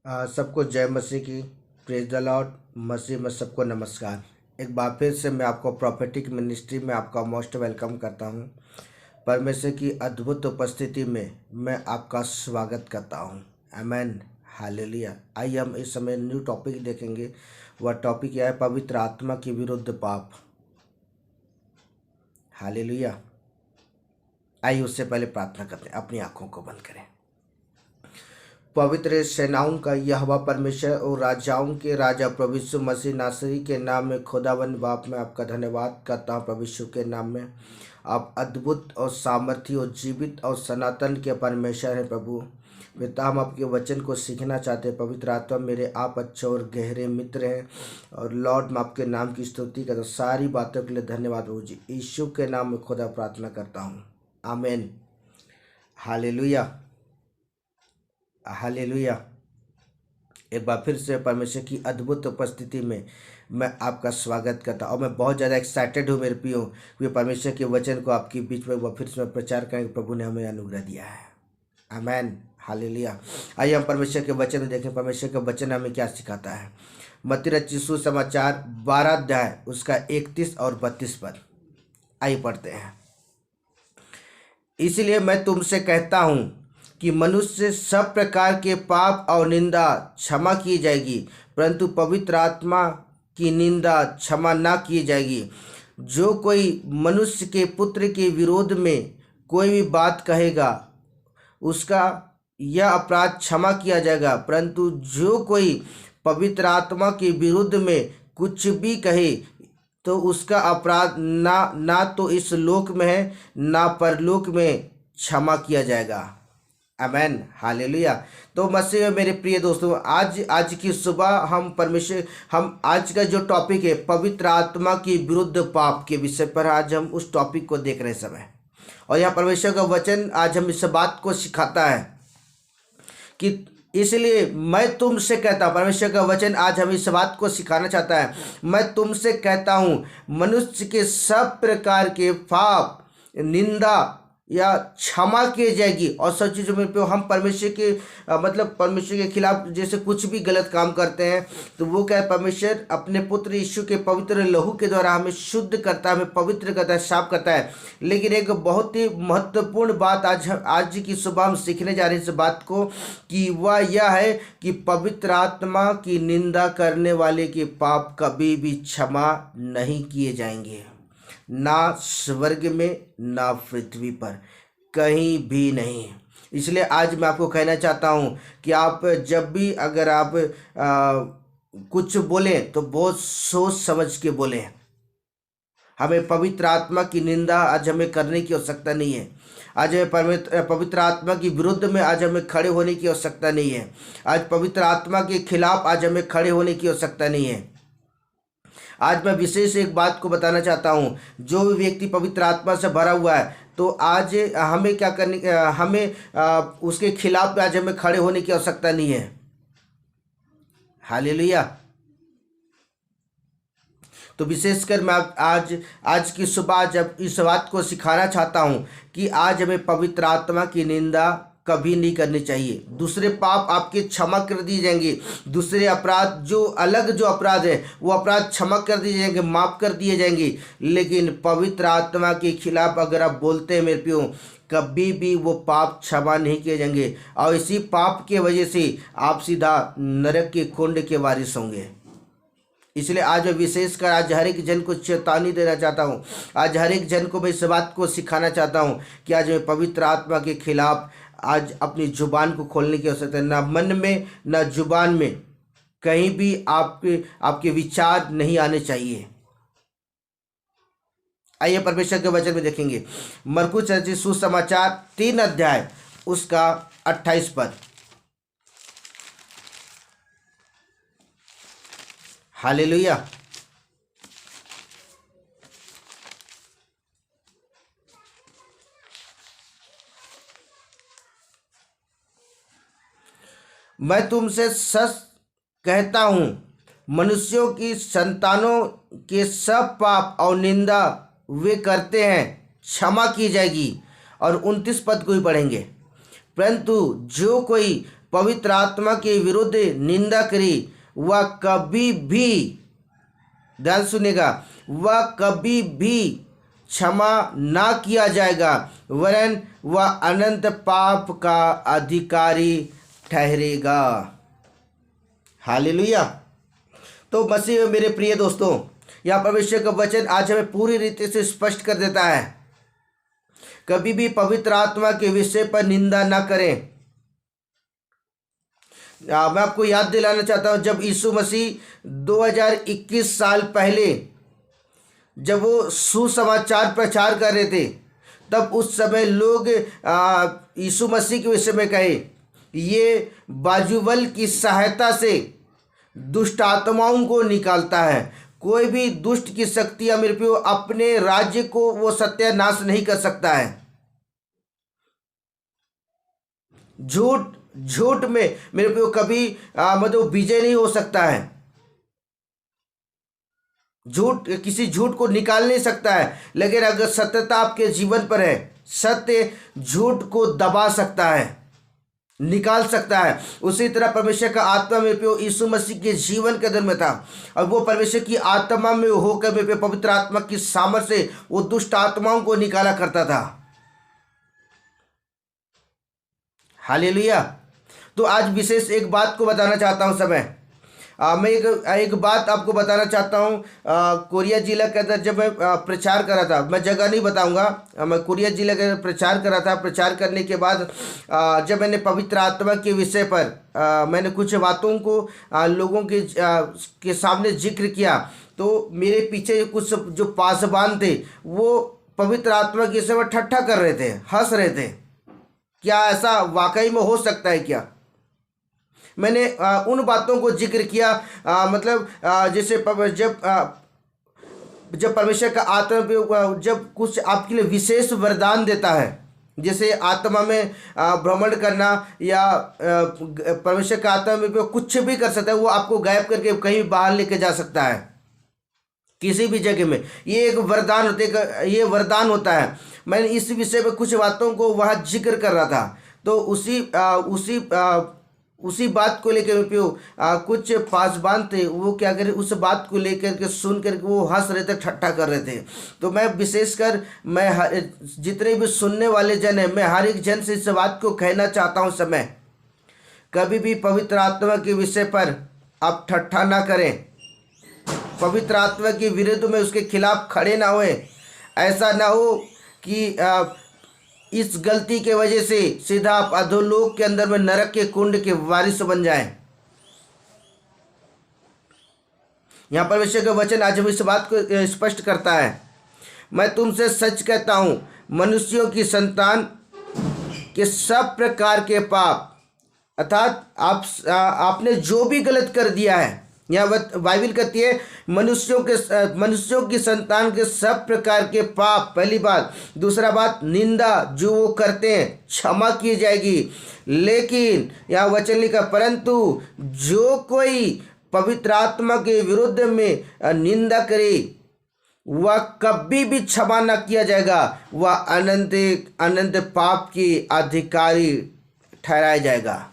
सबको जय मसीह की। Praise the Lord. मसीह में सबको नमस्कार। एक बार फिर से मैं आपको प्रॉफिटिक मिनिस्ट्री में आपका मोस्ट वेलकम करता हूं। परमेश्वर की अद्भुत उपस्थिति में मैं आपका स्वागत करता हूं। आमेन। हालेलुया। आइए हम इस समय न्यू टॉपिक देखेंगे। वह टॉपिक यह है पवित्र आत्मा के विरुद्ध पाप। हालेलुया। आइए उससे पहले प्रार्थना करते हैं। अपनी आंखों को बंद करें। पवित्र सेनाओं का यहोवा परमेश्वर और राजाओं के राजा प्रभु यीशु मसीह नासरी के नाम में खुदावंद बाप में आपका धन्यवाद करता हूँ। प्रभु यीशु के नाम में आप अद्भुत और सामर्थी और जीवित और सनातन के परमेश्वर हैं। प्रभु पिता, हम आपके वचन को सीखना चाहते हैं। पवित्र आत्मा मेरे आप अच्छे और गहरे मित्र हैं और लॉर्ड मैं आपके नाम की स्तुति करता हूँ। सारी बातों के लिए धन्यवाद प्रभु जी। यीशु के नाम में खुदा प्रार्थना करता हूँ। आमीन। हालेलुया। हालेलुया। एक बार फिर से परमेश्वर की अद्भुत उपस्थिति में मैं आपका स्वागत करता हूँ और मैं बहुत ज़्यादा एक्साइटेड हूँ मेरे प्रियो कि परमेश्वर के वचन को आपके बीच में वह फिर से प्रचार करेंगे। प्रभु ने हमें अनुग्रह दिया है। आमेन। हालेलुया। आइए हम परमेश्वर के वचन में देखें। परमेश्वर का वचन हमें क्या सिखाता है। मत्ती रचित सुसमाचार 12 अध्याय उसका 31 और 32 पद। आइए पढ़ते हैं। इसलिए मैं तुमसे कहता हूँ कि मनुष्य सब प्रकार के पाप और निंदा क्षमा की जाएगी, परंतु पवित्र आत्मा की निंदा क्षमा ना की जाएगी। जो कोई मनुष्य के पुत्र के विरोध में कोई भी बात कहेगा, उसका यह अपराध क्षमा किया जाएगा, परंतु जो कोई पवित्र आत्मा के विरुद्ध में कुछ भी कहे तो उसका अपराध ना तो इस लोक में है ना परलोक में क्षमा किया जाएगा। आमेन। हालेलुया। तो मसीह में मेरे प्रिय दोस्तों, आज की सुबह हम आज का जो टॉपिक है पवित्र आत्मा के विरुद्ध पाप के विषय पर आज हम उस टॉपिक को देख रहे समय। और यह परमेश्वर का वचन आज हम इस बात को सिखाता है कि इसलिए मैं तुमसे कहता हूँ, परमेश्वर का वचन आज हम इस बात को सिखाना चाहता है। मैं तुमसे कहता हूँ मनुष्य के सब प्रकार के पाप निंदा या क्षमा की जाएगी। और सब चीज़ों में पे हम परमेश्वर के मतलब परमेश्वर के खिलाफ जैसे कुछ भी गलत काम करते हैं तो वो क्या है, परमेश्वर अपने पुत्र यीशु के पवित्र लहू के द्वारा हमें शुद्ध करता है, हमें पवित्र करता है, साफ करता है। लेकिन एक बहुत ही महत्वपूर्ण बात आज की सुबह हम सीखने जा रहे हैं इस बात को कि वह यह है कि पवित्र आत्मा की निंदा करने वाले के पाप कभी भी क्षमा नहीं किए जाएंगे, ना स्वर्ग में ना पृथ्वी पर, कहीं भी नहीं। इसलिए आज मैं आपको कहना चाहता हूँ कि आप जब भी अगर आप कुछ बोलें तो बहुत सोच समझ के बोलें। हमें पवित्र आत्मा की निंदा आज हमें करने की आवश्यकता नहीं है। आज हमें पवित्र आत्मा के विरुद्ध में आज हमें खड़े होने की आवश्यकता नहीं है। आज पवित्र आत्मा के खिलाफ आज हमें खड़े होने की आवश्यकता नहीं है। आज मैं विशेष एक बात को बताना चाहता हूँ। जो भी व्यक्ति पवित्र आत्मा से भरा हुआ है तो आज हमें क्या करने हमें उसके खिलाफ आज हमें खड़े होने की आवश्यकता नहीं है। हालेलुया। तो विशेषकर मैं आज की सुबह जब इस बात को सिखाना चाहता हूँ कि आज हमें पवित्र आत्मा की निंदा कभी नहीं करनी चाहिए। दूसरे पाप आपके क्षमा कर दिए जाएंगे, दूसरे अपराध जो अपराध है वो अपराध क्षमा कर दिए जाएंगे, माफ कर दिए जाएंगे। लेकिन पवित्र आत्मा के खिलाफ अगर आप बोलते हैं मेरे प्रियो, कभी भी वो पाप क्षमा नहीं किए जाएंगे और इसी पाप के वजह से आप सीधा नरक के कुंड के वारिस होंगे। इसलिए आज मैं विशेषकर आज हर एक जन को चेतावनी देना चाहता हूँ। आज हर एक जन को मैं इस बात को सिखाना चाहता हूँ कि आज मैं पवित्र आत्मा के खिलाफ आज अपनी जुबान को खोलने की आवश्यकता है। ना मन में ना जुबान में कहीं भी आपके विचार नहीं आने चाहिए। आइए परमेश्वर के वचन में देखेंगे। मरकुस रचित सुसमाचार 3 अध्याय उसका 28 पद। हालेलुया। मैं तुमसे सच कहता हूँ मनुष्यों की संतानों के सब पाप और निंदा वे करते हैं क्षमा की जाएगी। और 29 पद को ही पढ़ेंगे। परंतु जो कोई पवित्र आत्मा के विरुद्ध निंदा करी, वह कभी भी, ध्यान सुनेगा, वह कभी भी क्षमा ना किया जाएगा, वरन वह अनंत पाप का अधिकारी ठहरेगा। हालेलुया। तो मसीह में मेरे प्रिय दोस्तों, यह परमेश्वर का वचन आज हमें पूरी रीति से स्पष्ट कर देता है, कभी भी पवित्र आत्मा के विषय पर निंदा ना करें। मैं आपको याद दिलाना चाहता हूं, जब यीशु मसीह 2021 साल पहले जब वो सुसमाचार प्रचार कर रहे थे, तब उस समय लोग यीशु मसीह के विषय में कहे, ये बाजुबल की सहायता से दुष्ट आत्माओं को निकालता है। कोई भी दुष्ट की शक्ति मेरे प्रियो अपने राज्य को वो सत्यानाश नहीं कर सकता है। झूठ में मेरे प्रियो कभी मतलब विजय नहीं हो सकता है। किसी झूठ को निकाल नहीं सकता है, लेकिन अगर सत्यता आपके जीवन पर है, सत्य झूठ को दबा सकता है, निकाल सकता है। उसी तरह परमेश्वर का आत्मा में प्यो यीशु मसीह के जीवन के अंदर में था, और वो परमेश्वर की आत्मा में होकर में पवित्र आत्मा की सामर्थ्य से वो दुष्ट आत्माओं को निकाला करता था। हालेलुया। तो आज विशेष एक बात को बताना चाहता हूँ समय, मैं एक बात आपको बताना चाहता हूँ। कोरिया जिला के अंदर जब मैं प्रचार कर रहा था, मैं जगह नहीं बताऊंगा, मैं कोरिया जिला के अंदर प्रचार कर रहा था। प्रचार करने के बाद जब मैंने पवित्र आत्मा के विषय पर मैंने कुछ बातों को लोगों के सामने जिक्र किया, तो मेरे पीछे कुछ जो पासबान थे वो पवित्र आत्मा के विषय पर ठट्ठा कर रहे थे, हंस रहे थे। क्या ऐसा वाकई में हो सकता है क्या? मैंने उन बातों को जिक्र किया, मतलब जैसे जब परमेश्वर का आत्मा जब कुछ आपके लिए विशेष वरदान देता है, जैसे आत्मा में भ्रमण करना, या परमेश्वर का आत्मा में कुछ भी कर सकता है, वो आपको गायब करके कहीं बाहर लेके जा सकता है किसी भी जगह में। ये एक वरदान ये वरदान होता है। मैंने इस विषय में कुछ बातों को वहाँ जिक्र कर रहा था, तो उसी बात को लेकर कुछ पासबान थे, वो क्या करे, उस बात को लेकर के सुन कर वो हंस रहे थे, ठट्ठा कर रहे थे। तो मैं विशेषकर जितने भी सुनने वाले जन हैं, मैं हर एक जन से इस बात को कहना चाहता हूँ, समय कभी भी पवित्र आत्मा के विषय पर आप ठट्ठा ना करें, पवित्र आत्मा के विरुद्ध में उसके खिलाफ खड़े ना हुए। ऐसा ना हो कि इस गलती के वजह से सीधा आप अधोलोक के अंदर में नरक के कुंड के वारिस बन जाएं। यहाँ परमेश्वर का वचन आज हम इस बात को स्पष्ट करता है, मैं तुमसे सच कहता हूँ, मनुष्यों की संतान के सब प्रकार के पाप, अर्थात आपने जो भी गलत कर दिया है, यहाँ बाइबल कहती है मनुष्यों की संतान के सब प्रकार के पाप, पहली बात। दूसरा बात, निंदा जो वो करते हैं क्षमा की जाएगी। लेकिन यहाँ वचन लिखा, परंतु जो कोई पवित्र आत्मा के विरुद्ध में निंदा करे वह कभी भी क्षमा न किया जाएगा, वह अनंत पाप की अधिकारी ठहराया जाएगा।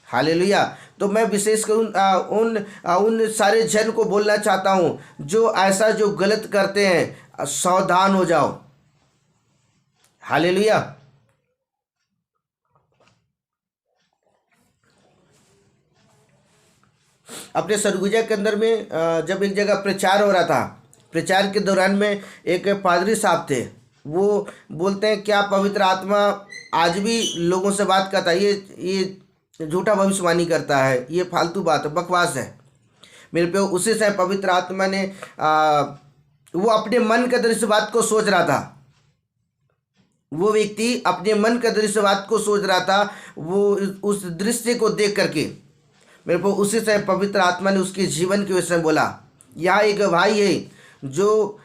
हालेलुया। तो मैं विशेष कर उन सारे जन को बोलना चाहता हूँ जो ऐसा जो गलत करते हैं, सावधान हो जाओ। हालेलुया। अपने सरगुजा के अंदर में जब एक जगह प्रचार हो रहा था, प्रचार के दौरान में एक पादरी साहब थे, वो बोलते हैं क्या पवित्र आत्मा आज भी लोगों से बात करता है? ये झूठा भविष्यवाणी करता है, ये फालतू बात है, बकवास है। मेरे पे उसी से पवित्र आत्मा ने वो अपने मन के अंदर इस बात को सोच रहा था, वो व्यक्ति अपने मन के अंदर इस बात को सोच रहा था, वो उस दृश्य को देख करके मेरे को उसी से पवित्र आत्मा ने उसके जीवन के विषय में बोला। यहाँ एक भाई है जो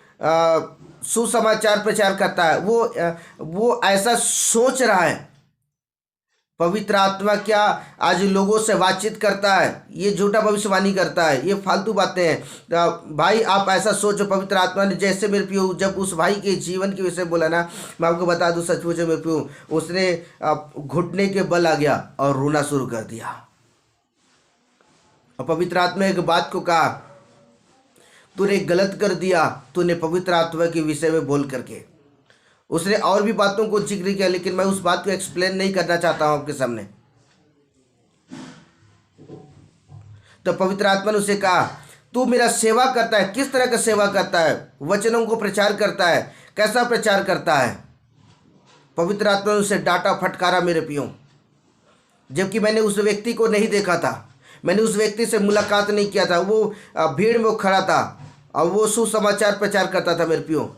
सुसमाचार प्रचार करता है, वो ऐसा सोच रहा है पवित्र आत्मा क्या आज लोगों से बातचीत करता है? ये झूठा भविष्यवाणी करता है, ये फालतू बातें हैं। तो भाई आप ऐसा सोचो, पवित्र आत्मा ने जैसे मेरे प्रियो जब उस भाई के जीवन के विषय बोला ना, मैं आपको बता दूं सचमुच मेरे प्रियो, उसने घुटने के बल आ गया और रोना शुरू कर दिया। और पवित्र आत्मा एक बात को कहा, तूने गलत कर दिया, तूने पवित्र आत्मा के विषय में बोल करके। उसने और भी बातों को जिक्र किया, लेकिन मैं उस बात को एक्सप्लेन नहीं करना चाहता हूं आपके सामने। तो पवित्र आत्मा ने उसे कहा, तू मेरा सेवा करता है। किस तरह का सेवा करता है? वचनों को प्रचार करता है। कैसा प्रचार करता है? पवित्र आत्मा ने उसे डांटा, फटकारा मेरे पियो, जबकि मैंने उस व्यक्ति को नहीं देखा था, मैंने उस व्यक्ति से मुलाकात नहीं किया था। वो भीड़ में वो खड़ा था और वो सुसमाचार प्रचार करता था मेरे पियो।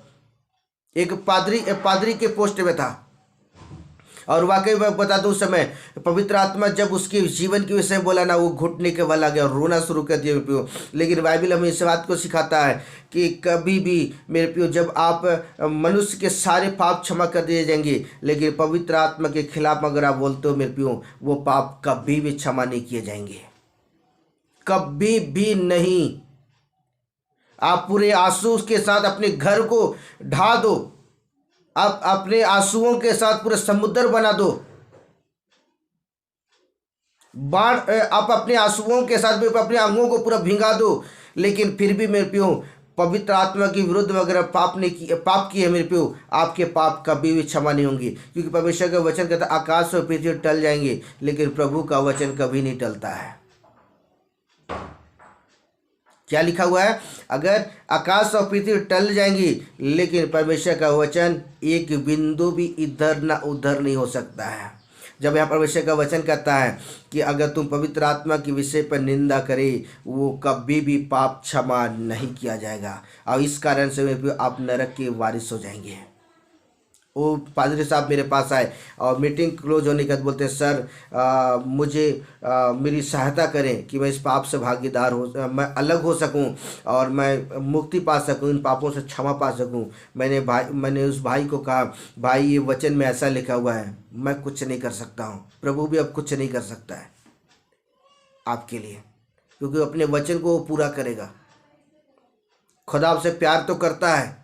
एक पादरी के पोस्ट में था। और वाकई मैं बता दूं, उस समय पवित्र आत्मा जब उसके जीवन के विषय में बोला ना, वो घुटने के बल आ गया और रोना शुरू कर दिया मेरे पियो। लेकिन बाइबल हमें इस बात को सिखाता है कि कभी भी मेरे पियो, जब आप मनुष्य के सारे पाप क्षमा कर दिए जाएंगे, लेकिन पवित्र आत्मा के खिलाफ अगर आप बोलते हो मेरे पियो, वो पाप कभी भी क्षमा नहीं किए जाएंगे, कभी भी नहीं। आप पूरे आंसू के साथ अपने घर को ढा दो, आप अपने आंसुओं के साथ पूरा समुद्र बना दो, बाढ़, आप अपने आंसुओं के साथ भी अपने अंगों को पूरा भिंगा दो, लेकिन फिर भी मेरे प्यो पवित्र आत्मा के विरुद्ध में अगर पाप किए मेरे प्यो, आपके पाप कभी भी क्षमा नहीं होंगे। क्योंकि परमेश्वर का वचन कहता है आकाश और पृथ्वी टल जाएंगे, लेकिन प्रभु का वचन कभी नहीं टलता है। क्या लिखा हुआ है? अगर आकाश और पृथ्वी टल जाएंगी, लेकिन परमेश्वर का वचन एक बिंदु भी इधर ना उधर नहीं हो सकता है। जब यहाँ परमेश्वर का वचन कहता है कि अगर तुम पवित्र आत्मा के विषय पर निंदा करे, वो कभी भी पाप क्षमा नहीं किया जाएगा, और इस कारण से आप नरक के वारिस हो जाएंगे। वो पादरी साहब मेरे पास आए और मीटिंग क्लोज होने के बाद बोलते हैं, सर मुझे मेरी सहायता करें कि मैं इस पाप से भागीदार हो, मैं अलग हो सकूं और मैं मुक्ति पा सकूं, इन पापों से क्षमा पा सकूं। मैंने उस भाई को कहा, भाई ये वचन में ऐसा लिखा हुआ है, मैं कुछ नहीं कर सकता हूं, प्रभु भी अब कुछ नहीं कर सकता है आपके लिए, क्योंकि अपने वचन को वो पूरा करेगा। खुदा आपसे प्यार तो करता है,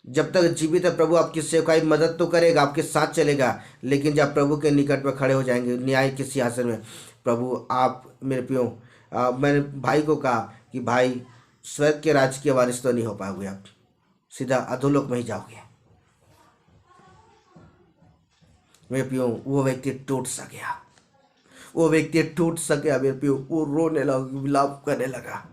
जब तक जीवित है प्रभु आपकी सेवकाई मदद तो करेगा, आपके साथ चलेगा, लेकिन जब प्रभु के निकट में खड़े हो जाएंगे न्याय के सिंहासन में, प्रभु आप मेरे प्यो, मैंने भाई को कहा कि भाई स्वर्ग के राज के वारिस तो नहीं हो पाओगे, आप सीधा अधोलोक में ही जाओगे। मेरे प्यो वो व्यक्ति टूट सा गया, वो व्यक्ति टूट सा गया मेरे प्यो, वो रोने लगा, विलाप करने लगा।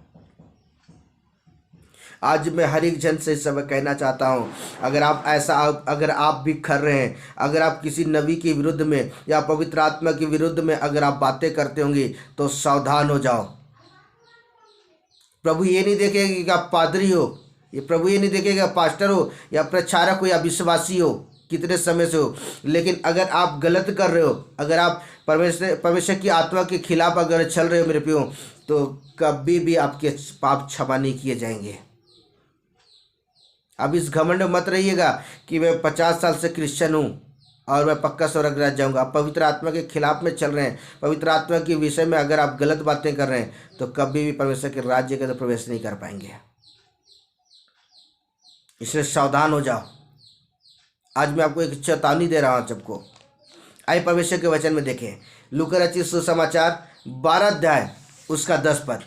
आज मैं हर एक जन से इस समय कहना चाहता हूँ, अगर आप भी कर रहे हैं, अगर आप किसी नबी के विरुद्ध में या पवित्र आत्मा के विरुद्ध में अगर आप बातें करते होंगे, तो सावधान हो जाओ। प्रभु ये नहीं देखेगा कि आप पादरी हो, ये प्रभु ये नहीं देखेगा पास्टर हो या प्रचारक हो या विश्वासी हो, कितने समय से हो, लेकिन अगर आप गलत कर रहे हो, अगर आप परमेश्वर की आत्मा के खिलाफ अगर चल रहे हो मेरे प्यो, तो कभी भी आपके पाप क्षमा नहीं किए जाएंगे। अब इस घमंड में मत रहिएगा कि मैं 50 साल से क्रिश्चियन हूँ और मैं पक्का स्वर्ग राज जाऊँगा। आप पवित्र आत्मा के खिलाफ में चल रहे हैं, पवित्र आत्मा के विषय में अगर आप गलत बातें कर रहे हैं, तो कभी भी परमेश्वर के राज्य के अंदर प्रवेश नहीं कर पाएंगे। इसलिए सावधान हो जाओ। आज मैं आपको एक चेतावनी दे रहा हूँ सबको। आइए परमेश्वर के वचन में देखें, लूका रचित सुसमाचार 12 अध्याय उसका 10 पद।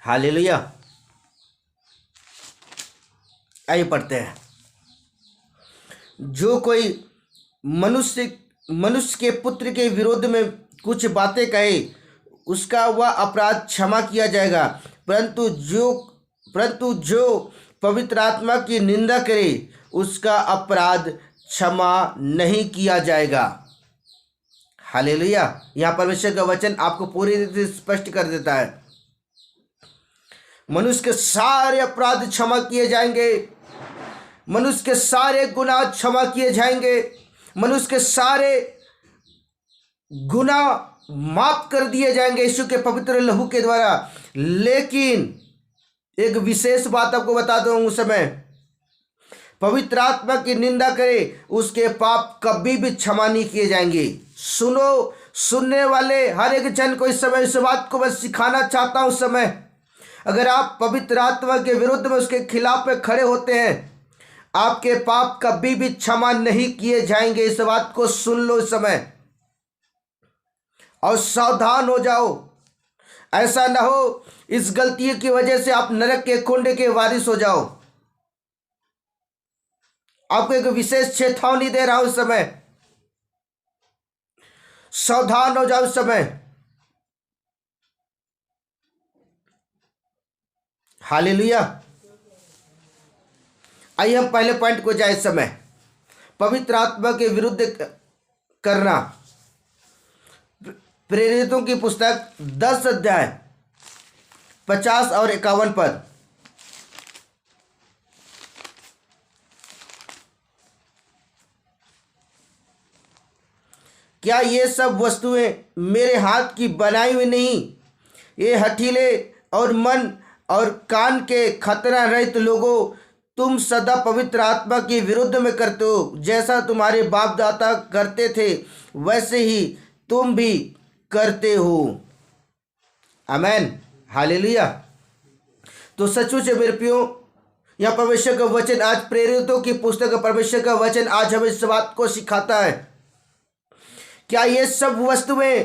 हालेलुया। आइए पढ़ते हैं। जो कोई मनुष्य के पुत्र के विरोध में कुछ बातें कहे, उसका वह अपराध क्षमा किया जाएगा, परंतु जो पवित्र आत्मा की निंदा करे, उसका अपराध क्षमा नहीं किया जाएगा। हालेलुया। यहाँ परमेश्वर का वचन आपको पूरी रीति से स्पष्ट कर देता है, मनुष्य के सारे अपराध क्षमा किए जाएंगे, मनुष्य के सारे गुनाह क्षमा किए जाएंगे, मनुष्य के सारे गुनाह माफ कर दिए जाएंगे यीशु के पवित्र लहू के द्वारा। लेकिन एक विशेष बात आपको बता दूं, उस समय पवित्र आत्मा की निंदा करे उसके पाप कभी भी क्षमा नहीं किए जाएंगे। सुनो, सुनने वाले हर एक जन को इस समय इस बात को मैं सिखाना चाहता हूं। उस समय अगर आप पवित्र आत्मा के विरुद्ध में उसके खिलाफ में खड़े होते हैं, आपके पाप कभी भी क्षमा नहीं किए जाएंगे। इस बात को सुन लो इस समय और सावधान हो जाओ। ऐसा ना हो इस गलती की वजह से आप नरक के कुंड के वारिस हो जाओ। आपको एक विशेष चेतावनी दे रहा हूं इस समय, सावधान हो जाओ इस समय। हालेलुया। आइए हम पहले पॉइंट को जाए इस समय, पवित्र आत्मा के विरुद्ध करना। प्रेरितों की पुस्तक 10 अध्याय 50 और 51 पद। क्या ये सब वस्तुएं मेरे हाथ की बनाई हुई नहीं? ये हठीले और मन और कान के खतना रहित लोगों, तुम सदा पवित्र आत्मा के विरुद्ध में करते हो। जैसा तुम्हारे बाप दादा करते थे वैसे ही तुम भी करते हो। आमेन, हालेलुया। तो सचमुच मेरे प्रियो, यह परमेश्वर का वचन आज प्रेरितों की पुस्तक परमेश्वर का वचन आज हमें इस बात को सिखाता है। क्या ये सब वस्तुएं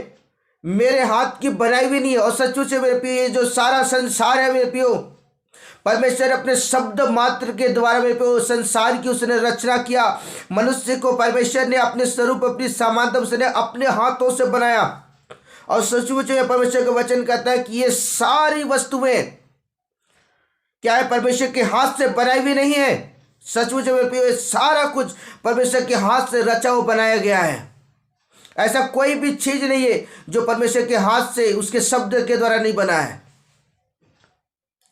मेरे हाथ की बनाई हुई नहीं है? और सचमुच मेरे प्रियो, ये जो सारा संसार है मेरे प्रियो, परमेश्वर अपने शब्द मात्र के द्वारा मेरे प्रियो संसार की उसने रचना किया। मनुष्य को परमेश्वर ने अपने स्वरूप अपनी समानता उसने अपने हाथों से बनाया। और सचमुच में परमेश्वर का वचन कहता है कि ये सारी वस्तुएं क्या है, परमेश्वर के हाथ से बनाई हुई नहीं है। सचमुच में ये सारा कुछ परमेश्वर के हाथ से रचा हुआ बनाया गया है। ऐसा कोई भी चीज नहीं है जो परमेश्वर के हाथ से उसके शब्द के द्वारा नहीं बना है।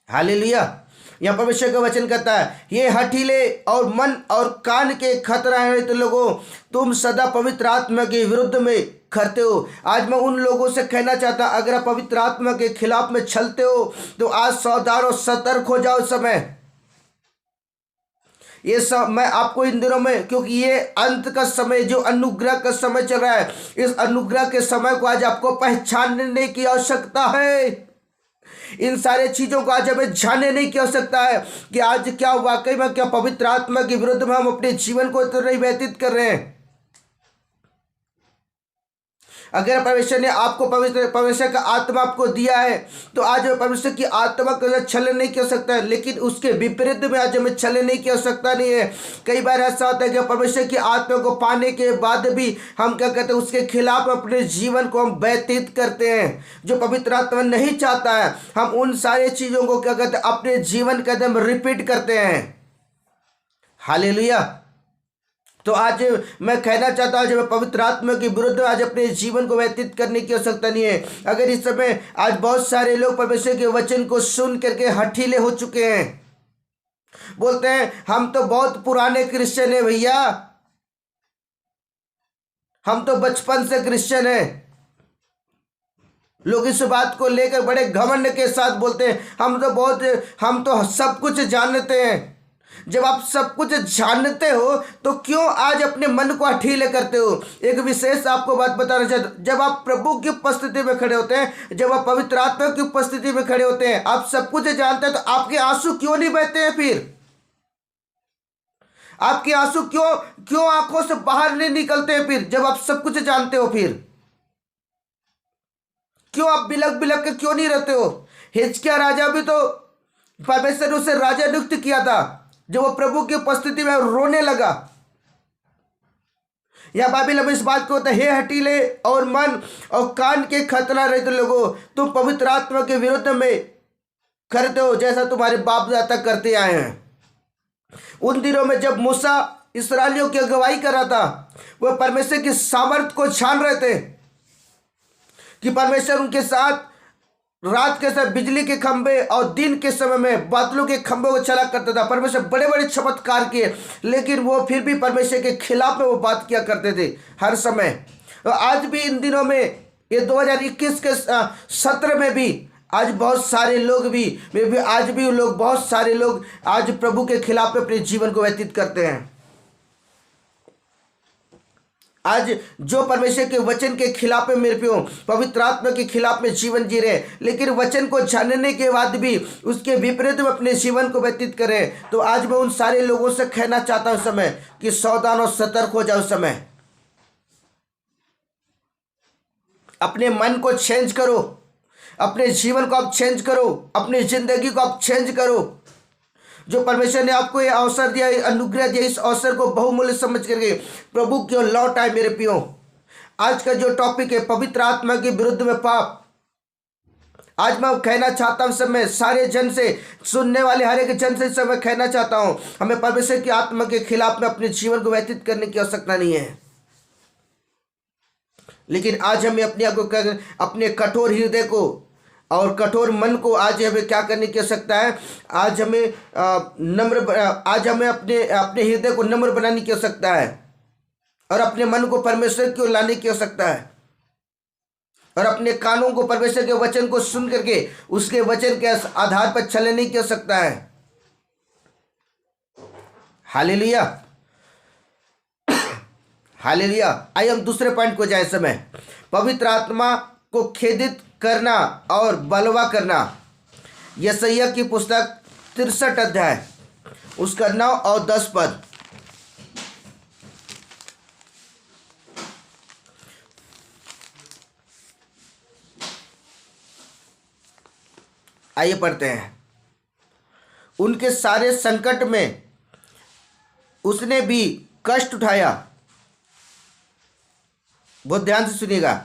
हालेलुया। यहां परमेश्वर का वचन कहता है, ये हठीले और मन और कान के खतरा है तो लोगों, तुम सदा पवित्र आत्मा के विरुद्ध में करते हो। आज मैं उन लोगों से कहना चाहता, अगर आप पवित्र आत्मा के खिलाफ में चलते हो तो आज सावधान और सतर्क हो जाओ। समय ये सब मैं आपको इन दिनों में, क्योंकि ये अंत का समय जो अनुग्रह का समय चल रहा है, इस अनुग्रह के समय को आज आपको पहचानने की आवश्यकता है। इन सारे चीजों को आज हमें जानने की आवश्यकता है कि आज क्या वाकई में क्या पवित्र आत्मा के विरुद्ध में हम अपने जीवन को तो नहीं व्यतीत कर रहे हैं। अगर परमेश्वर ने आपको परमेश्वर का आत्मा आपको दिया है तो आज परमेश्वर की आत्मा को छलन नहीं किया सकता है, लेकिन उसके विपरीत में आज हमें छलन नहीं की आवश्यकता नहीं है। कई बार ऐसा होता है कि परमेश्वर की आत्मा को पाने के बाद भी हम क्या कहते हैं, उसके खिलाफ अपने जीवन को हम व्यतीत करते हैं। जो पवित्र आत्मा नहीं चाहता है, हम उन सारी चीजों को क्या कहते हैं अपने जीवन के अंदर रिपीट करते हैं। हालेलुया। तो आज मैं कहना चाहता हूं, जब पवित्र आत्मा के विरुद्ध आज अपने जीवन को व्यतीत करने की आवश्यकता नहीं है। अगर इस समय आज बहुत सारे लोग परमेश्वर के वचन को सुन करके हठीले हो चुके हैं, बोलते हैं हम तो बहुत पुराने क्रिश्चियन है भैया, हम तो बचपन से क्रिश्चियन है। लोग इस बात को लेकर बड़े घमंड के साथ बोलते हैं हम तो सब कुछ जानते हैं। जब आप सब कुछ जानते हो तो क्यों आज अपने मन को अठीले करते हो? एक विशेष आपको बात बताना चाहता हूं, जब आप प्रभु की उपस्थिति में खड़े होते हैं, जब आप पवित्र आत्मा की उपस्थिति में खड़े होते हैं, आप सब कुछ जानते हैं, तो आपके आंसू क्यों नहीं बहते हैं? फिर आपके आंसू क्यों आंखों से बाहर नहीं निकलते हैं? फिर जब आप सब कुछ जानते हो, फिर क्यों आप बिलक बिलक के क्यों नहीं रहते हो? हिजकिय्याह राजा भी तो परमेश्वर ने उसे राजा नियुक्त किया था, जब वो प्रभु की उपस्थिति में रोने लगा। या बाइबल में इस बात को होता है, हे हठीले और मन और कान के खतना रहित लोगों, तुम पवित्र आत्मा के विरुद्ध में करते हो जैसा तुम्हारे बाप दादा करते आए हैं। उन दिनों में जब मूसा इस्राएलियों की अगुवाई कर रहा था, वह परमेश्वर की सामर्थ को जान रहे थे कि परमेश्वर उनके साथ रात के समय बिजली के खंभे और दिन के समय में बादलों के खंभों को चला करता था। परमेश्वर बड़े बड़े चमत्कार किए, लेकिन वो फिर भी परमेश्वर के खिलाफ में वो बात किया करते थे हर समय। और आज भी इन दिनों में ये 2021 के सत्र में भी आज बहुत सारे लोग भी आज भी लोग, बहुत सारे लोग आज प्रभु के खिलाफ में अपने जीवन को व्यतीत करते हैं। आज जो परमेश्वर के वचन के खिलाफ में मेरे प्रियो पवित्र आत्मा के खिलाफ में जीवन जी रहे, लेकिन वचन को जानने के बाद भी उसके विपरीत में अपने जीवन को व्यतीत करें, तो आज मैं उन सारे लोगों से कहना चाहता हूं समय कि सावधान और सतर्क हो जाओ। समय अपने मन को चेंज करो, अपने जीवन को आप चेंज करो, अपनी जिंदगी को आप चेंज करो। जो परमेश्वर ने आपको ये अवसर दिया, अनुग्रह दिया, इस अवसर को बहुमूल्य समझ करके प्रभु क्यों लौट आए मेरे प्रियो। आज का जो टॉपिक है पवित्र आत्मा के विरुद्ध में पाप, आज मैं कहना चाहता हूं समय सारे जन से, सुनने वाले हर एक जन से समय कहना चाहता हूं, हमें परमेश्वर की आत्मा के खिलाफ में अपने जीवन को व्यतीत करने की आवश्यकता नहीं है। लेकिन आज हमें अपने कठोर हृदय को और कठोर मन को आज हमें क्या करने की आवश्यकता है। आज हमें अपने हृदय को नम्र बनाने की आवश्यकता है और अपने मन को परमेश्वर की ओर लाने की आवश्यकता है और अपने कानों को परमेश्वर के वचन को सुन करके उसके वचन के आधार पर चलने की आवश्यकता है। Hallelujah, hallelujah. आइए हम दूसरे पॉइंट को जाए समय पवित्र आत्मा को खेदित करना और बलवा करना। यशायाह की पुस्तक 63 अध्याय उसका 9 और 10 पद। आइए पढ़ते हैं। उनके सारे संकट में उसने भी कष्ट उठाया, बहुत ध्यान से सुनिएगा,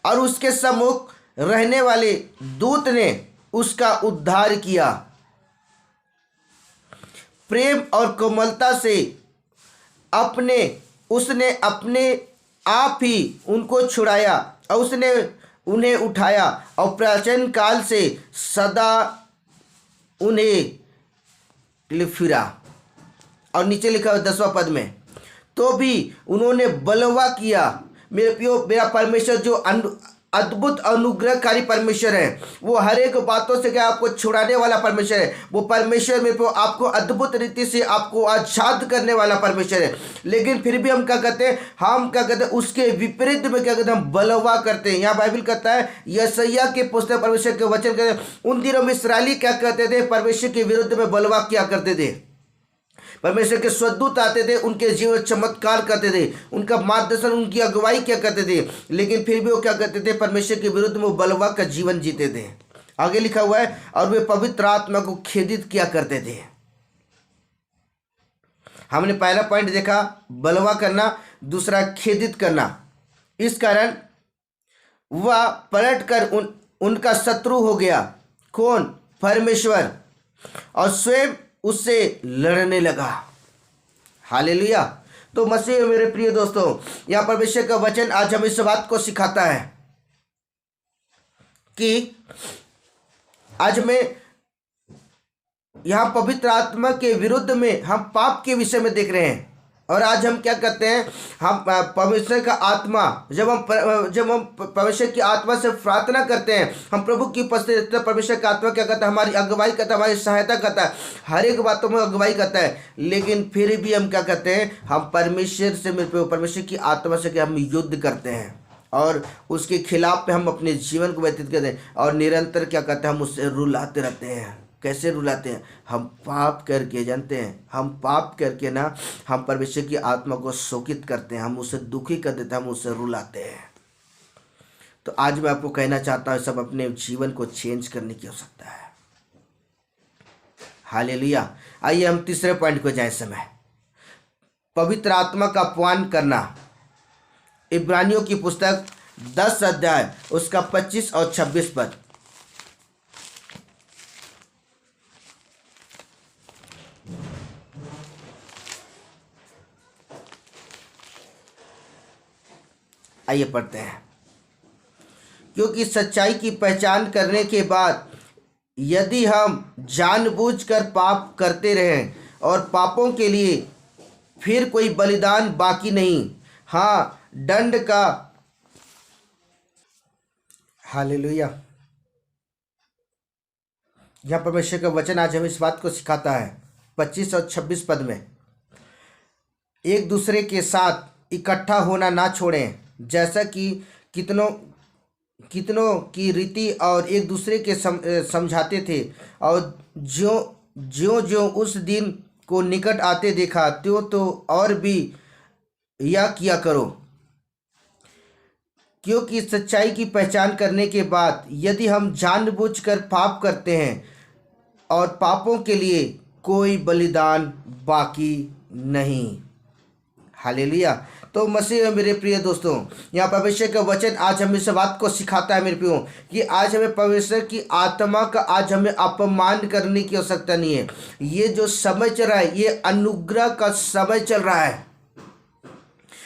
और उसके सम्मुख रहने वाले दूत ने उसका उद्धार किया। प्रेम और कोमलता से उसने अपने आप ही उनको छुड़ाया और उसने उन्हें उठाया और प्राचीन काल से सदा उन्हें फिरा। और नीचे लिखा हुआ 10वां पद में, तो भी उन्होंने बलवा किया। मेरे प्रियो, मेरा परमेश्वर जो अद्भुत अनुग्रहकारी परमेश्वर है, वो हर एक बातों से क्या आपको छुड़ाने वाला परमेश्वर है। वो परमेश्वर मेरे प्रियो आपको अद्भुत रीति से आपको आजाद करने वाला परमेश्वर है। लेकिन फिर भी हम क्या कहते हैं, उसके विपरीत में क्या कहते हैं, हम बलवा करते हैं। यहाँ बाइबल कहता है, यशायाह के पुस्तक परमेश्वर के वचन कहते हैं, उन दिनों में इस्राएली क्या कहते थे, परमेश्वर के विरुद्ध में बलवा किया करते थे। परमेश्वर के स्वर्गदूत आते थे, उनके जीवन चमत्कार करते थे, उनका मार्गदर्शन, उनकी अगुवाई क्या करते थे, लेकिन फिर भी वो क्या करते थे, परमेश्वर के विरुद्ध में वो बलवा का जीवन जीते थे। आगे लिखा हुआ है, और वे पवित्र आत्मा को खेदित किया करते थे। हमने पहला पॉइंट देखा बलवा करना, दूसरा खेदित करना। इस कारण वह पलट कर उनका शत्रु हो गया। कौन? परमेश्वर, और स्वयं उससे लड़ने लगा। हालेलुया। तो मसीह मेरे प्रिय दोस्तों, यहां परमेश्वर का वचन आज हमें इस बात को सिखाता है कि आज में यहां पवित्र आत्मा के विरुद्ध में हम पाप के विषय में देख रहे हैं। और आज हम क्या करते हैं, हम परमेश्वर का आत्मा, जब हम परमेश्वर की आत्मा से प्रार्थना करते हैं, हम प्रभु की उपस्थित, परमेश्वर का आत्मा क्या करता है, हमारी अगुवाई करता है, हमारी सहायता करता है, हर एक बातों में अगुवाई करता है। लेकिन फिर भी हम क्या करते हैं, हम परमेश्वर से, परमेश्वर की आत्मा से क्या हम युद्ध करते हैं और उसके खिलाफ में हम अपने जीवन को व्यतीत करते हैं और निरंतर क्या करते हैं, हम उससे रुलाते रहते हैं। कैसे रुलाते हैं? हम पाप करके, जानते हैं, हम पाप करके ना हम परमेश्वर की आत्मा को शोकित करते हैं, हम उसे दुखी कर देते हैं, हम उसे रुलाते हैं। तो आज मैं आपको कहना चाहता हूँ, सब अपने जीवन को चेंज करने की आवश्यकता है। हालेलुया। आइए हम तीसरे पॉइंट को जाए समय पवित्र आत्मा का अपमान करना। इब्रानियों की पुस्तक 10 अध्याय उसका 25 और 26 पद। आइए पढ़ते हैं। क्योंकि सच्चाई की पहचान करने के बाद यदि हम जानबूझकर पाप करते रहें और पापों के लिए फिर कोई बलिदान बाकी नहीं, हाँ दंड का, हालेलुया, यहाँ परमेश्वर का वचन आज हमें इस बात को सिखाता है 25 और 26 पद में, एक दूसरे के साथ इकट्ठा होना ना छोड़ें, जैसा कि कितनों कितनों की रीति, और एक दूसरे के समझाते थे, और ज्यों ज्यों ज्यों उस दिन को निकट आते देखा त्यों तो और भी या किया करो। क्योंकि सच्चाई की पहचान करने के बाद यदि हम जानबूझकर पाप करते हैं और पापों के लिए कोई बलिदान बाकी नहीं। हालेलुया। तो मसीह में मेरे प्रिय दोस्तों, यहाँ परमेश्वर का वचन आज हमें इस बात को सिखाता है मेरे प्रियो, कि आज हमें परमेश्वर की आत्मा का आज हमें अपमान करने की आवश्यकता नहीं है। ये जो समय चल रहा है, ये अनुग्रह का समय चल रहा है।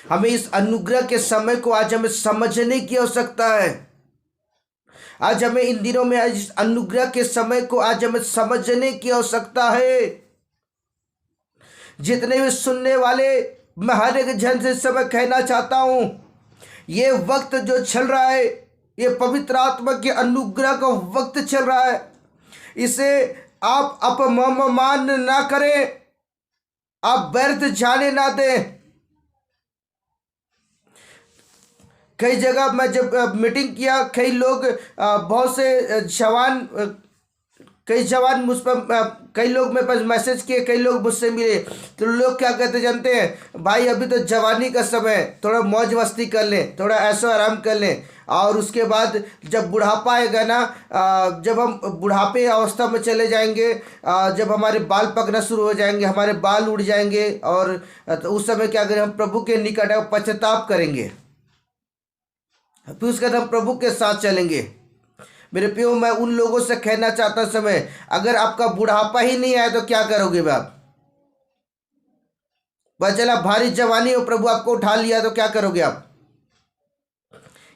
हमें इस अनुग्रह के समय को आज हमें समझने की आवश्यकता है। आज हमें इन दिनों में आज इस अनुग्रह के समय को आज हमें समझने की आवश्यकता है। जितने भी सुनने वाले, मैं हर एक जन से इस समय कहना चाहता हूं, ये वक्त जो चल रहा है, ये पवित्र आत्मा के अनुग्रह का वक्त चल रहा है। इसे आप अपमान ना करें, आप व्यर्थ जाने ना दें। कई जगह मैं जब मीटिंग किया, कई लोग बहुत से जवान, कई जवान मुझ पर, कई लोग मेरे पास मैसेज किए, कई लोग मुझसे मिले, तो लोग क्या कहते जानते हैं, भाई अभी तो जवानी का समय, थोड़ा मौज मस्ती कर लें, थोड़ा ऐशो आराम कर लें, और उसके बाद जब बुढ़ापा आएगा ना, जब हम बुढ़ापे अवस्था में चले जाएंगे, जब हमारे बाल पकना शुरू हो जाएंगे, हमारे बाल उड़ जाएंगे, और तो उस समय क्या करें, हम प्रभु के निकट पश्चाताप करेंगे, फिर उसके बाद हम प्रभु के साथ चलेंगे। मेरे प्रियो, मैं उन लोगों से कहना चाहता समय, अगर आपका बुढ़ापा ही नहीं आया तो क्या करोगे आप? बस चला भारी जवानी हो, प्रभु आपको उठा लिया तो क्या करोगे आप?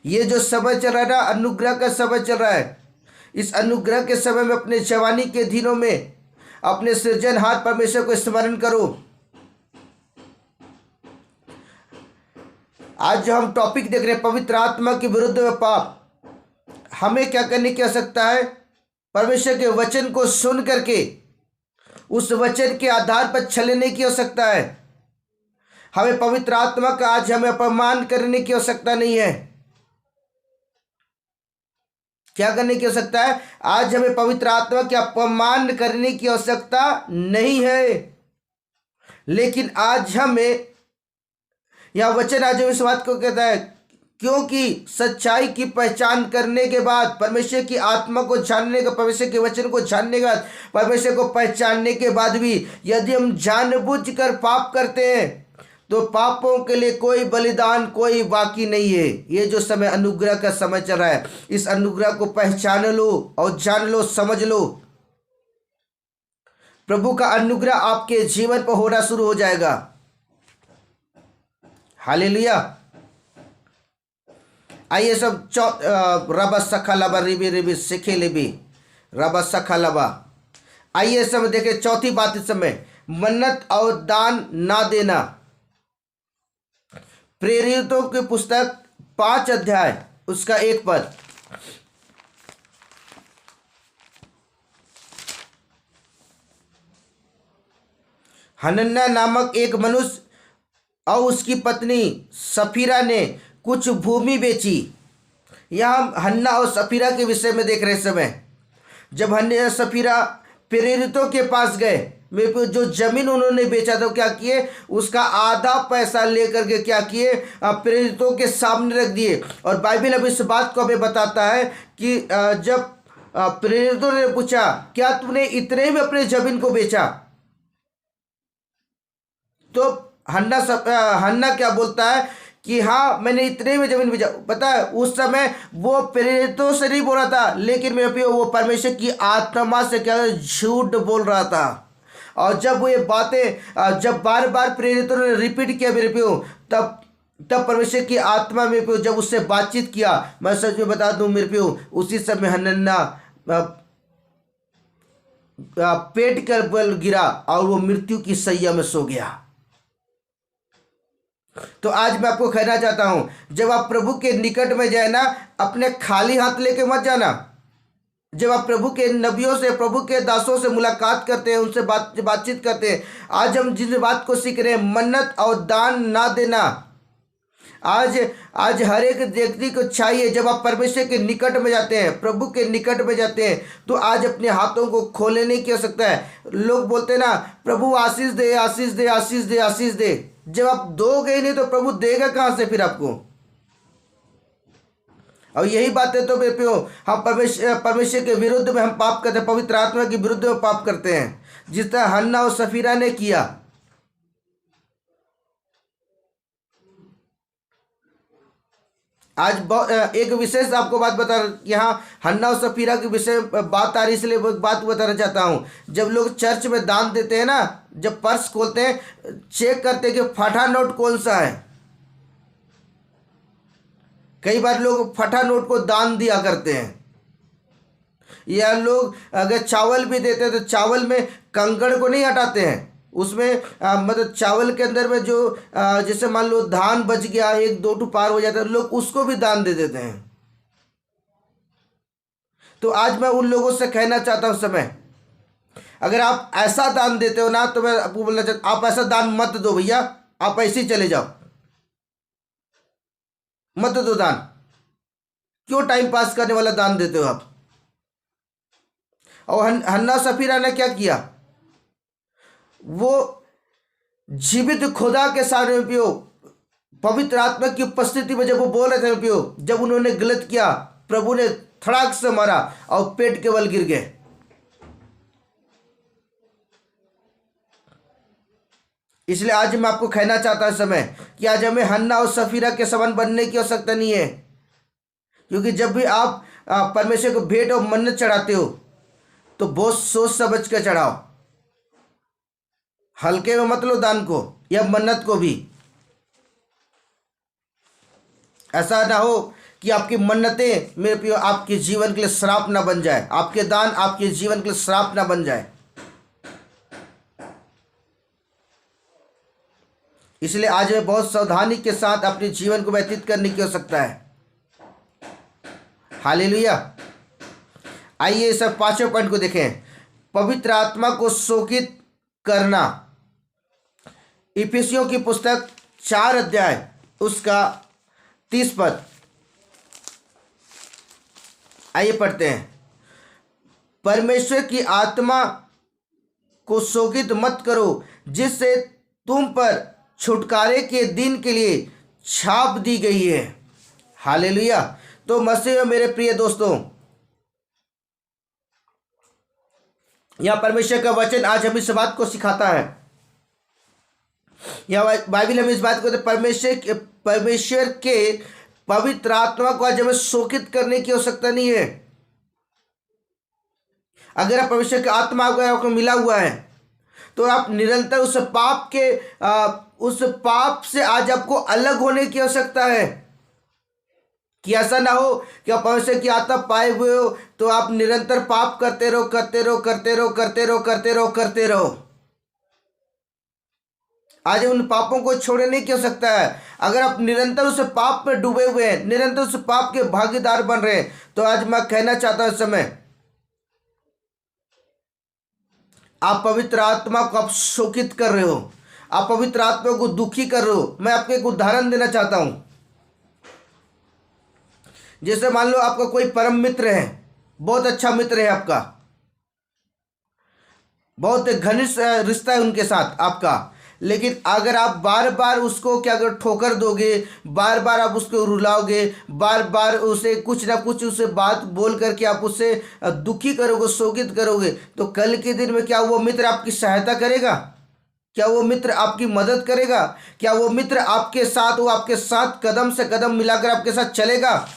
ये जो समय चल रहा है ना, अनुग्रह का समय चल रहा है। इस अनुग्रह के समय में अपने जवानी के दिनों में अपने सृजनहार परमेश्वर को स्मरण करो। आज जो हम टॉपिक देख रहे हैं, पवित्र आत्मा के विरुद्ध में पाप, हमें क्या करने की आवश्यकता है? परमेश्वर के वचन को सुन करके उस वचन के आधार पर चलने की आवश्यकता है। हमें पवित्र आत्मा का आज हमें अपमान करने की आवश्यकता नहीं है। क्या करने की आवश्यकता है? आज हमें पवित्र आत्मा के अपमान करने की आवश्यकता नहीं है, लेकिन आज हमें यह वचन आज इस बात को कहता है, क्योंकि सच्चाई की पहचान करने के बाद, परमेश्वर की आत्मा को जानने का, परमेश्वर के वचन को जानने के बाद, परमेश्वर को पहचानने के बाद भी यदि हम जानबूझकर पाप करते हैं तो पापों के लिए कोई बलिदान कोई बाकी नहीं है। ये जो समय अनुग्रह का समय चल रहा है, इस अनुग्रह को पहचान लो और जान लो, समझ लो। प्रभु का अनुग्रह आपके जीवन पर होना शुरू हो जाएगा। हालेलुया। आइए सब रबा सखा लबा रिबी रिबी सिखे लिबी रबा सखा लबा। आइए सब देखे चौथी बात इस समय, मन्नत और दान ना देना। प्रेरितों की पुस्तक 5 अध्याय उसका 1 पद। हनन्याह नामक एक मनुष्य और उसकी पत्नी सफीरा ने कुछ भूमि बेची। यहाँ हन्ना और सफीरा के विषय में देख रहे समय, जब हन्ना सफीरा प्रेरितों के पास गए, मेरे को जो जमीन उन्होंने बेचा था, क्या किए, उसका आधा पैसा लेकर के क्या किए, प्रेरितों के सामने रख दिए। और बाइबल अब इस बात को हमें बताता है कि जब प्रेरितों ने पूछा, क्या तुमने इतने में अपने जमीन को बेचा? तो हन्ना क्या बोलता है कि हाँ, मैंने इतने में जमीन बेचा। पता है, उस समय वो प्रेरितों से नहीं बोल रहा था, लेकिन मेरे प्रियो वो परमेश्वर की आत्मा से क्या झूठ बोल रहा था। और जब वो ये बातें जब बार बार प्रेरितों ने रिपीट किया मेरे प्रियो, तब परमेश्वर की आत्मा में प्रियो जब उससे बातचीत किया, मैं सच में बता दूं मेरे प्रियो, उसी समय हनन्ना पेट कर बल गिरा और वो मृत्यु की सैया में सो गया। तो आज मैं आपको कहना चाहता हूं, जब आप प्रभु के निकट में जाए ना, अपने खाली हाथ लेके मत जाना। जब आप प्रभु के नबियों से, प्रभु के दासों से मुलाकात करते हैं, उनसे बातचीत करते हैं। आज हम जिस बात को सीख रहे हैं, मन्नत और दान ना देना, आज आज हर एक व्यक्ति को चाहिए, जब आप परमेश्वर के निकट में जाते हैं, प्रभु के निकट में जाते हैं, तो आज अपने हाथों को खोलने की आवश्यकता है। लोग बोलते हैं ना, प्रभु आशीष दे, आशीष दे, आशीष दे, आशीष दे। जब आप दोगे नहीं तो प्रभु देगा कहाँ से फिर आपको? और यही बात है तो बेटियों, हम परमेश्वर के विरुद्ध में हम पाप करते हैं, पवित्र आत्मा के विरुद्ध में पाप करते हैं, जिस तरह हन्ना और सफीरा ने किया। आज एक विशेष आपको बात बता, यहाँ हन्ना और सफीरा के विषय बात आ रही, इसलिए वो बात बताना चाहता हूँ। जब लोग चर्च में दान देते हैं ना, जब पर्स खोलते हैं, चेक करते हैं कि फटा नोट कौन सा है। कई बार लोग फटा नोट को दान दिया करते हैं, या लोग अगर चावल भी देते हैं तो चावल में कंकड़ को नहीं हटाते हैं, उसमें मतलब चावल के अंदर में जो जैसे मान लो धान बच गया, 1-2 टू पार हो जाता है, लोग उसको भी दान दे देते हैं। तो आज मैं उन लोगों से कहना चाहता हूँ, समय अगर आप ऐसा दान देते हो ना, तो मैं आपको बोलना चाहता हूँ, आप ऐसा दान मत दो भैया, आप ऐसे ही चले जाओ, मत दो दान। क्यों टाइम पास करने वाला दान देते हो आप? और हन्ना सफीरा ने क्या किया? वो जीवित खुदा के सामने पियो, पवित्र आत्मा की उपस्थिति में जब वो बोल रहे थे पियो, जब उन्होंने गलत किया, प्रभु ने धड़ाक से मारा और पेट के बल गिर गए। इसलिए आज मैं आपको कहना चाहता हूं समय कि आज हमें हन्ना और सफीरा के समान बनने की आवश्यकता नहीं है, क्योंकि जब भी आप परमेश्वर को भेंट और मन्नत चढ़ाते हो तो बहुत सोच समझ कर चढ़ाओ, हल्के में मत लो दान को या मन्नत को भी। ऐसा ना हो कि आपकी मन्नतें मेरे प्रियो आपके जीवन के लिए श्राप ना बन जाए, आपके दान आपके जीवन के लिए श्राप ना बन जाए। इसलिए आज हमें बहुत सावधानी के साथ अपने जीवन को व्यतीत करने की आवश्यकता है। हालेलुया। आइए सब 5वें पॉइंट को देखें, पवित्र आत्मा को शोकित करना। इफिसियों की पुस्तक 4 अध्याय उसका 30 पद, आइए पढ़ते हैं। परमेश्वर की आत्मा को शोकित मत करो, जिससे तुम पर छुटकारे के दिन के लिए छाप दी गई है। हालेलुया। तो मसीह में मेरे प्रिय दोस्तों, यह परमेश्वर का वचन आज हमें इस बात को सिखाता है, यह बाइबल हमें इस बात को, परमेश्वर के पवित्र आत्मा को आज हमें शोकित करने की आवश्यकता नहीं है। अगर आप परमेश्वर की आत्मा आपको मिला हुआ है तो आप निरंतर उस पाप से आज आपको अलग होने की आवश्यकता है, कि ऐसा ना हो कि आप परमेश्वर की आत्मा पाए हुए हो तो आप निरंतर पाप करते रहो, करते रहो, करते रहो, करते रहो, करते रहो, करते रहो। आज उन पापों को छोड़ने की आवश्यकता है। अगर आप निरंतर उस पाप में डूबे हुए हैं, निरंतर उस पाप के भागीदार बन रहे हैं, तो आज मैं कहना चाहता हूं इस समय आप पवित्र आत्मा को आप शोकित कर रहे हो, आप पवित्र आत्मा को दुखी कर रहे हो। मैं आपको एक उदाहरण देना चाहता हूं। जैसे मान लो आपका कोई परम मित्र है, बहुत अच्छा मित्र है आपका, बहुत घनिष्ठ रिश्ता है उनके साथ आपका, लेकिन अगर आप बार बार उसको क्या अगर ठोकर दोगे, बार बार आप उसको रुलाओगे, बार बार उसे कुछ ना कुछ उसे बात बोल करके आप उससे दुखी करोगे, शोकित करोगे, तो कल के दिन में क्या वो मित्र आपकी सहायता करेगा? क्या वो मित्र आपकी मदद करेगा? क्या वो मित्र आपके साथ, वो आपके साथ कदम से कदम मिलाकर आपके साथ चलेगा?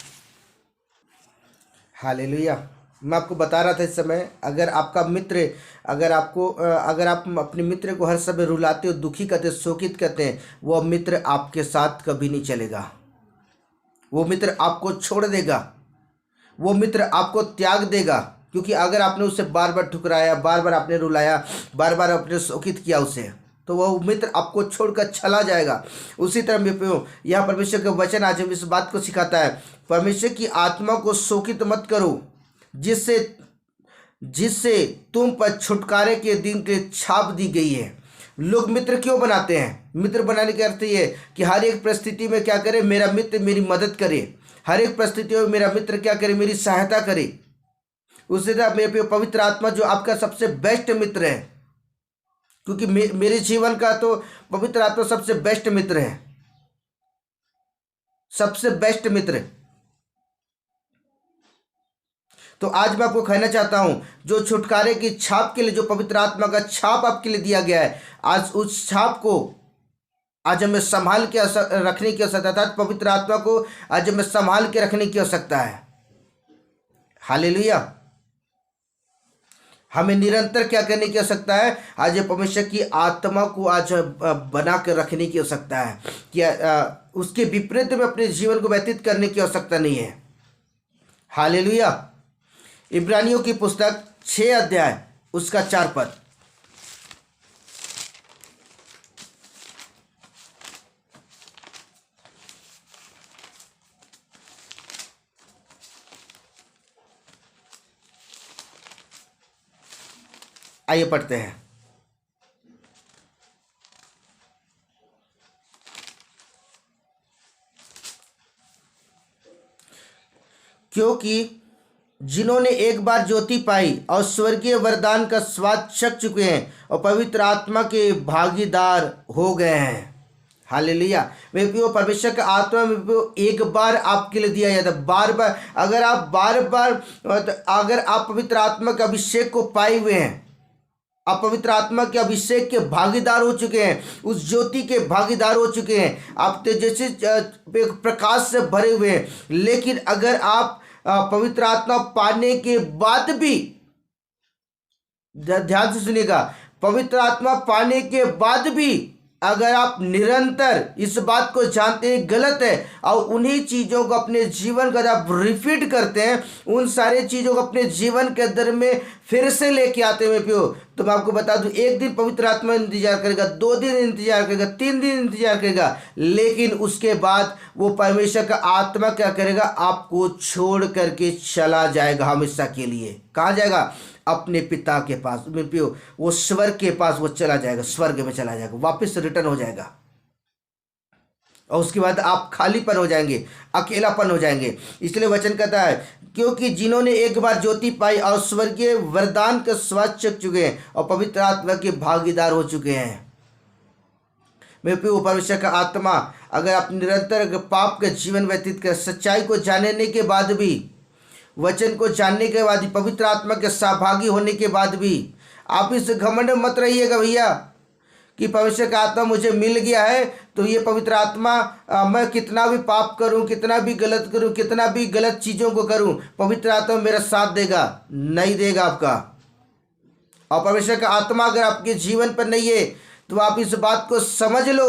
हालेलुया। मैं आपको बता रहा था इस समय, अगर आपका मित्र, अगर आप अपने मित्र को हर समय रुलाते हो, दुखी करते, शोकित करते हैं, वो मित्र आपके साथ कभी नहीं चलेगा। वो मित्र आपको छोड़ देगा, वो मित्र आपको त्याग देगा, क्योंकि अगर आपने उसे बार बार ठुकराया, बार बार आपने रुलाया, बार बार आपने शोकित किया उसे, तो वह मित्र आपको छोड़कर चला जाएगा। उसी तरह यह परमेश्वर का वचन आज हम इस बात को सिखाता है, परमेश्वर की आत्मा को शोकित मत करो, जिससे जिससे तुम पर छुटकारे के दिन के छाप दी गई है। लोग मित्र क्यों बनाते हैं? मित्र बनाने का अर्थ ये कि हर एक परिस्थिति में क्या करे, मेरा मित्र मेरी मदद करे। हर एक परिस्थिति में मेरा मित्र क्या करे, मेरी सहायता करे। उससे मेरे पवित्र आत्मा जो आपका सबसे बेस्ट मित्र है, क्योंकि मेरे जीवन का तो पवित्र आत्मा सबसे बेस्ट मित्र है, सबसे बेस्ट मित्र। तो आज मैं आपको कहना चाहता हूं, जो छुटकारे की छाप के लिए जो पवित्र आत्मा का छाप आपके लिए दिया गया है, आज उस छाप को आज हमें संभाल के रखने की आवश्यकता है। पवित्र आत्मा को आज हमें संभाल के रखने की आवश्यकता है। हालेलुया। हमें निरंतर क्या करने की आवश्यकता है? आज परमेश्वर की आत्मा को आज बना कर रखने की आवश्यकता है कि उसके विपरीत में अपने जीवन को व्यतीत करने की आवश्यकता नहीं है। हालेलुया। इब्रानियों की पुस्तक 6 अध्याय उसका 4 पद। आइए पढ़ते हैं। क्योंकि जिन्होंने एक बार ज्योति पाई और स्वर्गीय वरदान का स्वाद चख चुके हैं और पवित्र आत्मा के भागीदार हो गए हैं। हालेलुया। मेरे प्रियो, परमेश्वर का आत्मा मेरे प्रियो एक बार आपके लिए दिया जाता है, बार बार। अगर आप अगर आप पवित्र आत्मा के अभिषेक को पाए हुए हैं, आप पवित्र आत्मा के अभिषेक के भागीदार हो चुके हैं, उस ज्योति के भागीदार हो चुके हैं, आप तेजस्वी प्रकाश से भरे हुए हैं। लेकिन अगर आप पवित्र आत्मा पाने के बाद भी, ध्यान से सुनिएगा, पवित्र आत्मा पाने के बाद भी अगर आप निरंतर इस बात को जानते हैं गलत है और उन्हीं चीज़ों को अपने जीवन का आप रिपीट करते हैं, उन सारे चीज़ों को अपने जीवन के अंदर में फिर से लेके आते हुए पियो, तो मैं आपको बता दूं, एक दिन पवित्र आत्मा इंतजार करेगा, 2 दिन इंतजार करेगा, 3 दिन इंतजार करेगा, लेकिन उसके बाद वो परमेश्वर का आत्मा क्या करेगा? आपको छोड़ करके चला जाएगा हमेशा के लिए। कहाँ जाएगा? अपने पिता के पास, वो स्वर्ग के पास वो चला जाएगा, स्वर्ग में चला जाएगा, वापस रिटर्न हो जाएगा। और उसके बाद आप खालीपन हो जाएंगे, अकेलापन हो जाएंगे। इसलिए वचन कहता है, क्योंकि जिन्होंने एक बार ज्योति पाई और स्वर्गीय वरदान का स्वाद चख चुके हैं और पवित्र आत्मा के भागीदार हो चुके हैं। मेरे प्रिय, परमेश्वर का आत्मा अगर आप निरंतर पाप का जीवन व्यतीत कर, सच्चाई को जानने के बाद भी, वचन को जानने के बाद भी, पवित्र आत्मा के सहभागी होने के बाद भी आप इस घमंड में मत रहिएगा भैया कि परमेश्वर का आत्मा मुझे मिल गया है तो ये पवित्र आत्मा मैं कितना भी पाप करूं, कितना भी गलत करूं, कितना भी गलत चीज़ों को करूं, पवित्र आत्मा मेरा साथ देगा। नहीं देगा आपका। और परमेश्वर का आत्मा अगर आपके जीवन पर नहीं है तो आप इस बात को समझ लो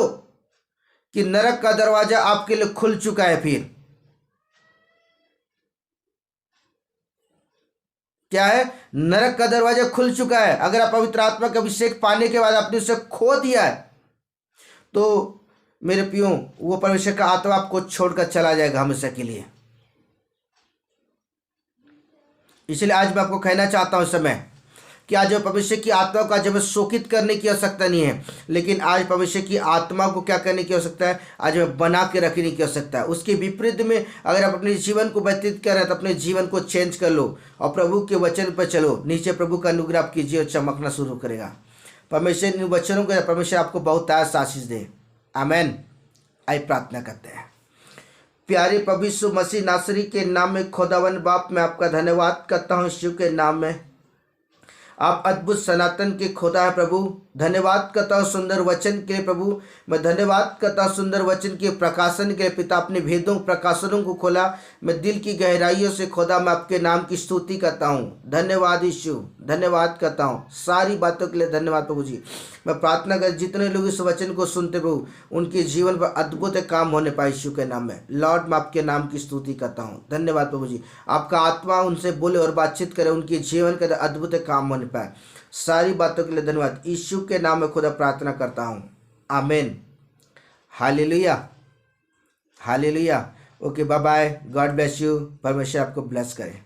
कि नरक का दरवाजा आपके लिए खुल चुका है। फिर क्या है? नरक का दरवाजा खुल चुका है। अगर आप पवित्र आत्मा का अभिषेक पाने के बाद आपने उसे खो दिया है तो मेरे प्रियो, वो परमेश्वर का आत्मा आपको छोड़कर चला जाएगा हमेशा के लिए। इसलिए आज मैं आपको कहना चाहता हूं इस समय कि आज परमेश्वर की आत्मा को आज हमें शोकित करने की आवश्यकता नहीं है, लेकिन आज परमेश्वर की आत्मा को क्या करने की आवश्यकता है? आज हमें बना के रखने की आवश्यकता है। उसके विपरीत में अगर आप अपने जीवन को व्यतीत कर रहे हैं तो अपने जीवन को चेंज कर लो और प्रभु के वचन पर चलो। नीचे प्रभु का अनुग्रह आपकी जीवन चमकना शुरू करेगा। परमेश्वर इन वचनों को परमेश्वर आपको बहुत आशीष दे। आमेन। आइए प्रार्थना करते हैं। प्यारे प्रभु यीशु मसीह नासरी के नाम में खुदावन बाप, मैं आपका धन्यवाद करता हूँ। यीशु के नाम में आप अद्भुत सनातन के खुदा है प्रभु। धन्यवाद करता हूँ सुंदर वचन के लिए प्रभु। मैं धन्यवाद करता हूँ सुंदर वचन के प्रकाशन के लिए पिता। अपने भेदों प्रकाशनों को खोला। मैं दिल की गहराइयों से खुदा मैं आपके नाम की स्तुति करता हूँ। धन्यवाद यीशु, धन्यवाद करता हूँ। सारी बातों के लिए धन्यवाद प्रभु जी। मैं प्रार्थना कर जितने लोग इस वचन को सुनते प्रभु, उनके जीवन पर अद्भुत काम होने पाए यीशु के नाम में। लॉर्ड मैं आपके नाम की स्तुति करता हूँ। धन्यवाद प्रभु जी। आपका आत्मा उनसे बोले और बातचीत करे, उनके जीवन के अद्भुत काम होने पाए। सारी बातों के लिए धन्यवाद। यीशु के नाम में खुदा प्रार्थना करता हूँ। आमीन। हालेलुया, हालेलुया। Okay, bye bye. God bless you. परमेश्वर आपको ब्लेस करे।